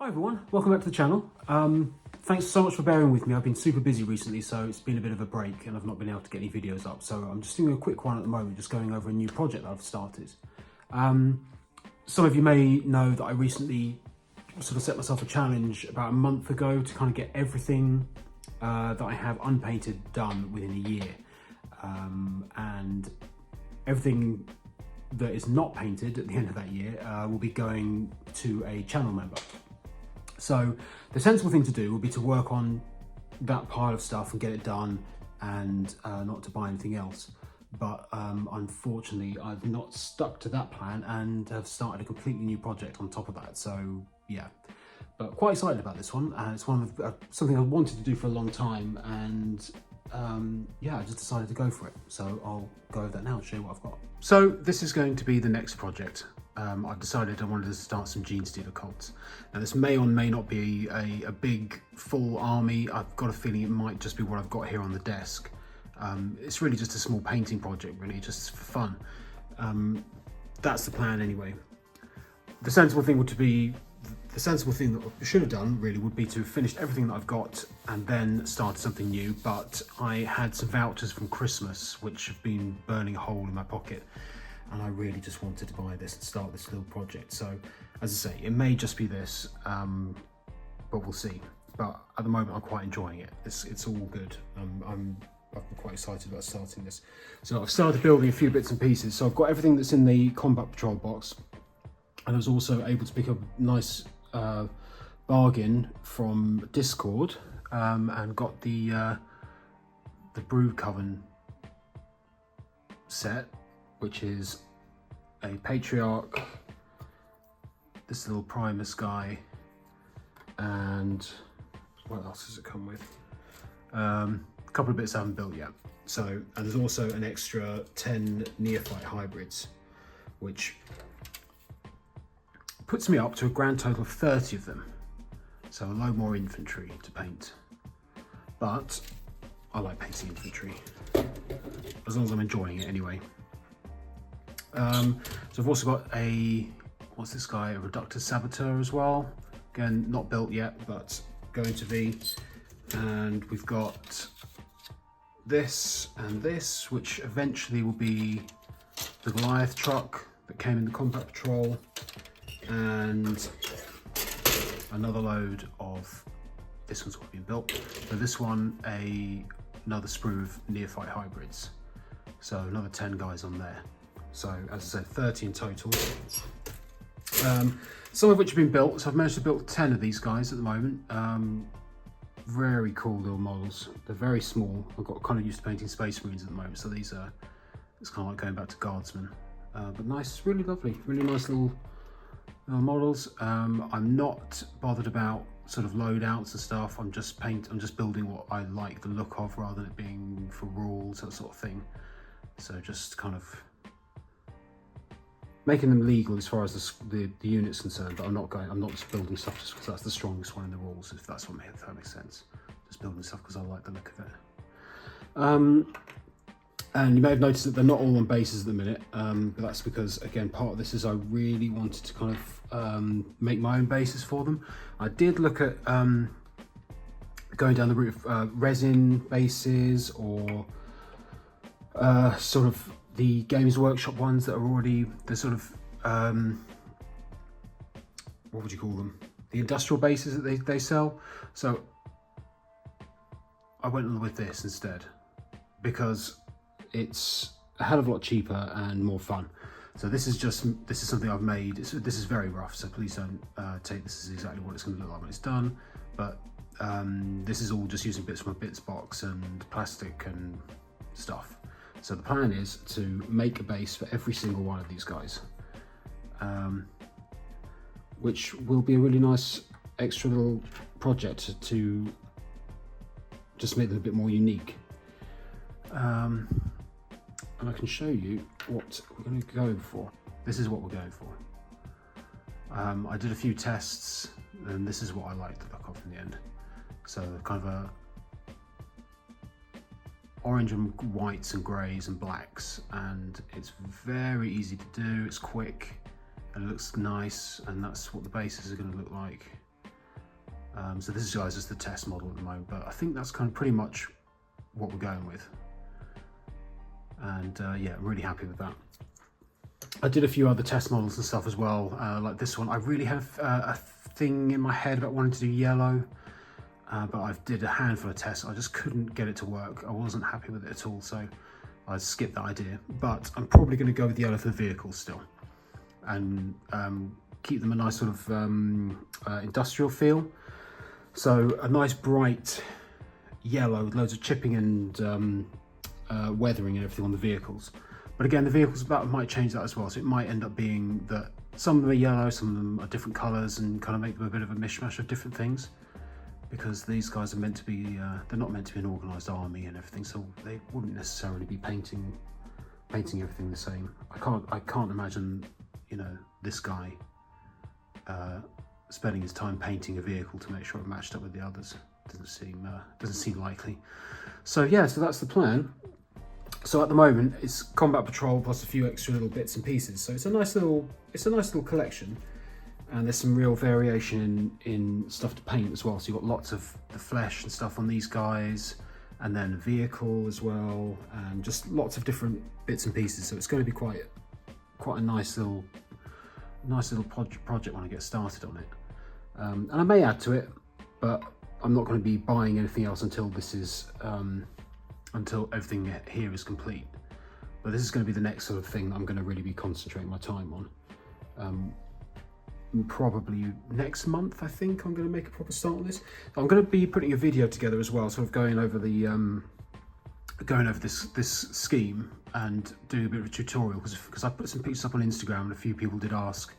Hi everyone, welcome back to the channel. Thanks so much for bearing with me. I've been super busy recently, so it's been a bit of a break and I've not been able to get any videos up. So I'm just doing a quick one at the moment, just going over a new project that I've started. Some of you may know that I recently sort of set myself a challenge about a month ago to kind of get everything that I have unpainted done within a year. And everything that is not painted at the end of that year will be going to a channel member. So the sensible thing to do would be to work on that pile of stuff and get it done and not to buy anything else. But unfortunately, I've not stuck to that plan and have started a completely new project on top of that. So yeah, but quite excited about this one. It's one of something I wanted to do for a long time, and yeah, I just decided to go for it. So I'll go over that now and show you what I've got. So this is going to be the next project. I've decided I wanted to start some Genestealer cults. Now this may or may not be a big full army. I've got a feeling it might just be what I've got here on the desk. It's really just a small painting project, really, just for fun. That's the plan anyway. The sensible thing that I should have done really would be to have finished everything that I've got and then start something new, but I had some vouchers from Christmas which have been burning a hole in my pocket, and I really just wanted to buy this and start this little project. So as I say, it may just be this, but we'll see. But at the moment I'm quite enjoying it. It's all good. I've been quite excited about starting this. So I've started building a few bits and pieces. So I've got everything that's in the combat patrol box, and I was also able to pick up a nice bargain from Discord and got the Brood Coven set, which is a Patriarch, this little Primus guy, and what else does it come with? A couple of bits I haven't built yet. So, and there's also an extra 10 Neophyte hybrids, which puts me up to a grand total of 30 of them. So a load more infantry to paint. But I like painting infantry, as long as I'm enjoying it anyway. So I've also got what's this guy? A Reductor Saboteur as well. Again, not built yet, but going to be. And we've got this and this, which eventually will be the Goliath truck that came in the combat patrol, and another load of, this one's already been built, but this one another sprue of Neophyte hybrids, so another 10 guys on there. So as I said, 30 in total, some of which have been built. So I've managed to build 10 of these guys at the moment. Very cool little models. They're very small. I've got kind of used to painting Space Marines at the moment, so these are, it's kind of like going back to Guardsmen, but nice, really lovely, really nice little models. I'm not bothered about sort of loadouts and stuff. I'm just building what I like the look of, rather than it being for rules, that sort of thing. So just kind of making them legal as far as the unit's concerned, but I'm not just building stuff just because that's the strongest one in the rules, if that makes sense. Just building stuff because I like the look of it. And you may have noticed that they're not all on bases at the minute, but that's because, again, part of this is I really wanted to kind of make my own bases for them. I did look at going down the route of resin bases, or sort of the Games Workshop ones that are already the sort of, what would you call them? The industrial bases that they sell. So I went with this instead, because it's a hell of a lot cheaper and more fun. So this is something I've made. This is very rough, so please don't take this as exactly what it's going to look like when it's done. But this is all just using bits from a bits box and plastic and stuff. So the plan is to make a base for every single one of these guys, which will be a really nice extra little project to just make them a bit more unique. And I can show you what we're going to go for. This is what we're going for. I did a few tests, and this is what I like the look of in the end. So kind of a orange and whites and greys and blacks, and it's very easy to do. It's quick and it looks nice, and that's what the bases are going to look like. So this is just the test model at the moment, but I think that's kind of pretty much what we're going with. And yeah, I'm really happy with that. I did a few other test models and stuff as well, like this one. I really have a thing in my head about wanting to do yellow, but I did a handful of tests. I just couldn't get it to work. I wasn't happy with it at all, so I skipped that idea. But I'm probably going to go with yellow for the vehicles still, and keep them a nice sort of industrial feel. So a nice bright yellow with loads of chipping and weathering and everything on the vehicles. But again, the vehicles might change that as well. So it might end up being that some of them are yellow, some of them are different colours, and kind of make them a bit of a mishmash of different things. Because these guys are meant to be, they're not meant to be an organised army and everything, so they wouldn't necessarily be painting everything the same. I can't imagine, you know, this guy spending his time painting a vehicle to make sure it matched up with the others. Doesn't seem likely. So yeah, so that's the plan. So at the moment it's combat patrol plus a few extra little bits and pieces. So it's a nice little collection, and there's some real variation in stuff to paint as well. So you've got lots of the flesh and stuff on these guys, and then a vehicle as well, and just lots of different bits and pieces. So it's going to be quite a nice little project when I get started on it. And I may add to it, but I'm not going to be buying anything else until this is until everything here is complete. But this is going to be the next sort of thing that I'm going to really be concentrating my time on. Probably next month, I think I'm going to make a proper start on this. I'm going to be putting a video together as well, sort of going over this scheme and doing a bit of a tutorial, because I put some pictures up on Instagram and a few people did ask,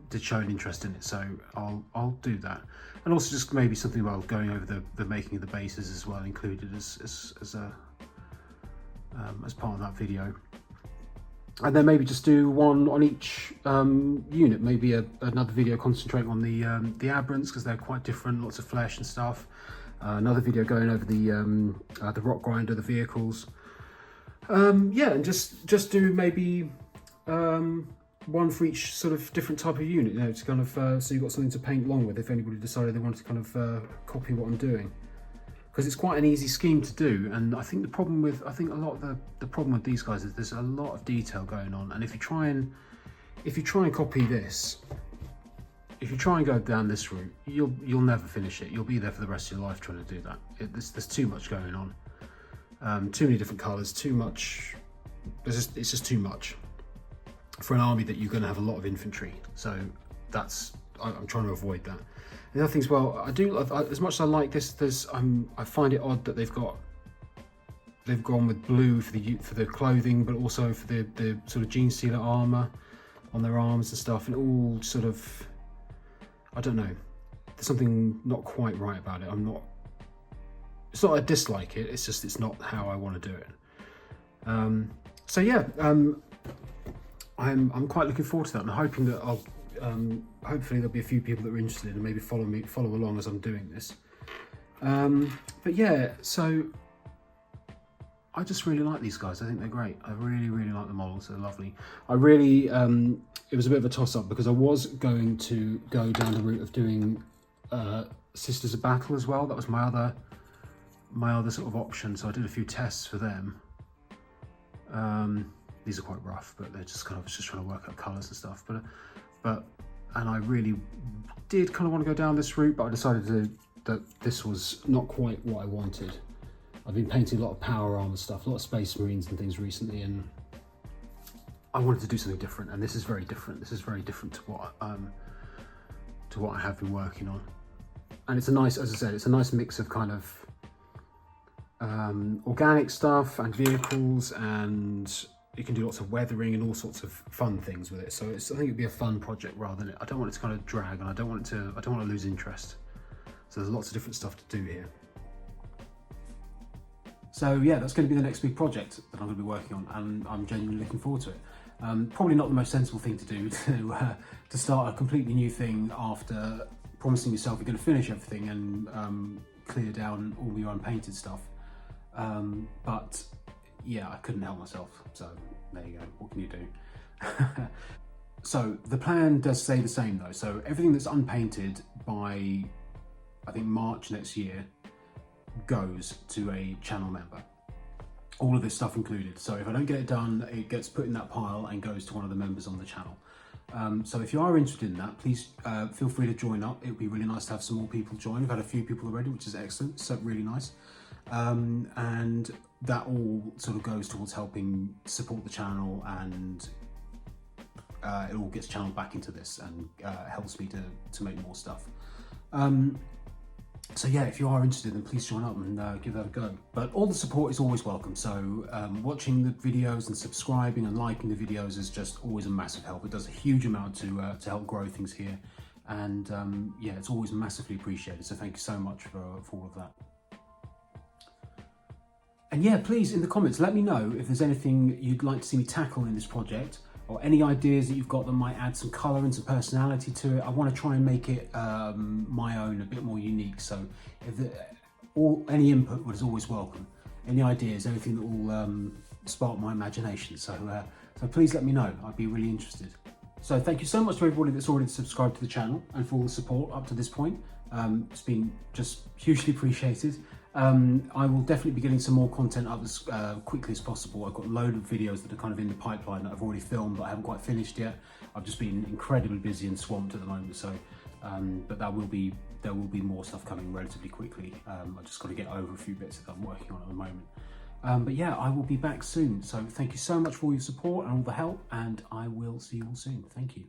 did show an interest in it, so I'll do that. And also just maybe something about going over the making of the bases as well, included as part of that video. And then maybe just do one on each unit. Maybe another video concentrating on the aberrants, because they're quite different, lots of flesh and stuff. Another video going over the rock grinder, the vehicles. Yeah, and just do maybe one for each sort of different type of unit, you know, to kind of so you've got something to paint along with if anybody decided they wanted to kind of copy what I'm doing. Because it's quite an easy scheme to do, and I think a lot of the problem with these guys is there's a lot of detail going on, and if you try and copy this, if you try and go down this route, you'll never finish it. You'll be there for the rest of your life trying to do that. There's too much going on, too many different colours, too much. It's just too much for an army that you're going to have a lot of infantry. So I'm trying to avoid that. The other thing as well, as much as I like this, I find it odd that they've gone with blue for the clothing, but also for the sort of Genestealer armor on their arms and stuff, and all sort of, I don't know, there's something not quite right about it. It's not I dislike it, it's just it's not how I want to do it. So yeah, I'm quite looking forward to that, and hoping that hopefully there'll be a few people that are interested and maybe follow along as I'm doing this. But yeah, so I just really like these guys. I think they're great. I really, really like the models. They're lovely. I really, it was a bit of a toss-up because I was going to go down the route of doing Sisters of Battle as well. That was my other sort of option. So I did a few tests for them. These are quite rough, but they're just kind of just trying to work out colours and stuff. And I really did kind of want to go down this route, but I decided that this was not quite what I wanted. I've been painting a lot of power armor stuff, a lot of Space Marines and things recently, and I wanted to do something different. And this is very different. This is very different to what I have been working on. And it's a nice, as I said, it's a nice mix of kind of organic stuff and vehicles, and you can do lots of weathering and all sorts of fun things with it. So I think it'd be a fun project rather than I don't want it to kind of drag, and I don't want to lose interest. So there's lots of different stuff to do here. So yeah, that's going to be the next big project that I'm going to be working on, and I'm genuinely looking forward to it. Probably not the most sensible thing to do to start a completely new thing after promising yourself you're going to finish everything and clear down all your unpainted stuff. But yeah, I couldn't help myself, so there you go, what can you do? So the plan does stay the same though, so everything that's unpainted by, I think, March next year goes to a channel member. All of this stuff included. So if I don't get it done, it gets put in that pile and goes to one of the members on the channel. So if you are interested in that, please feel free to join up. It would be really nice to have some more people join. We've had a few people already, which is excellent, so really nice. And that all sort of goes towards helping support the channel, and it all gets channeled back into this and helps me to make more stuff. So yeah, if you are interested, then please join up and give that a go. But all the support is always welcome. So watching the videos and subscribing and liking the videos is just always a massive help. It does a huge amount to help grow things here. And yeah, it's always massively appreciated. So thank you so much for all of that. And yeah, please, in the comments, let me know if there's anything you'd like to see me tackle in this project, or any ideas that you've got that might add some colour and some personality to it. I want to try and make it my own, a bit more unique. So if any input is always welcome. Any ideas, anything that will spark my imagination. So please let me know. I'd be really interested. So thank you so much to everybody that's already subscribed to the channel and for all the support up to this point. It's been just hugely appreciated. I will definitely be getting some more content up as quickly as possible. I've got a load of videos that are kind of in the pipeline that I've already filmed but I haven't quite finished yet. I've just been incredibly busy and swamped at the moment, so but there will be more stuff coming relatively quickly. I've just got to get over a few bits that I'm working on at the moment. But yeah, I will be back soon. So thank you so much for all your support and all the help, and I will see you all soon. Thank you.